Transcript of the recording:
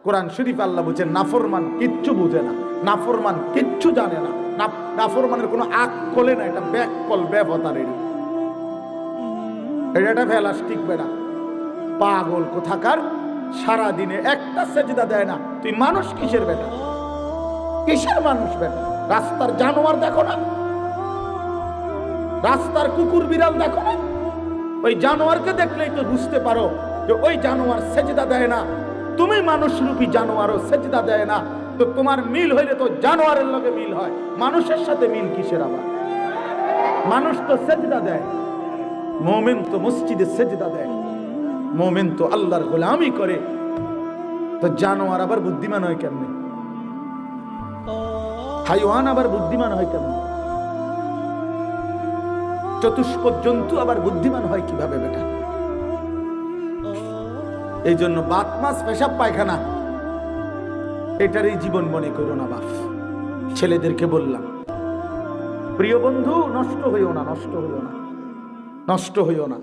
কোরআন শরীফ আল্লাহ বলছেন নাফরমান কিচ্ছু বুঝে না, নাফরমান কিচ্ছু জানে না, নাফরমানের কোনো আকলে না, এটা ব্যাককল ব্যবতার, এটা প্লাস্টিক বেড়া পাগল কোথাকার। সারা দিনে একটা সেজদা দেয় না, তুই মানুষ কিসের বেটা, কিসের মানুষ বেটা? রাস্তার জানোয়ার দেখো না, রাস্তার কুকুর বিড়াল দেখো না, ওই জানোয়ারকে দেখলেই তো বুঝতে পারো যে ওই জানোয়ার সেজদা দেয় না। তুমি মানুষ রূপী জানোয়ারও সেজদা দেয় না, তো তোমার মিল হইলে তো জানোয়ারের লগে মিল হয়, মানুষের সাথে মিল কিসের আবার? মানুষ তো সেজদা দেয়, মুমিন তো মসজিদে সেজদা দেয়, মুমিন তো আল্লাহর গোলামি করে, তো জানোয়ার আবার বুদ্ধিমান হয় কেমনে? হাইওয়ান আবার বুদ্ধিমান হয় কেমনে? চতুষ্পদ জন্তু আবার বুদ্ধিমান হয় কিভাবে বেটা? এই জন্য বাত মাছ পেশাব পায়খানা এটারই জীবন মনে করো না বাপ। ছেলেদেরকে বললাম, প্রিয় বন্ধু, নষ্ট হইও না, নষ্ট হইও না, নষ্ট হইও না।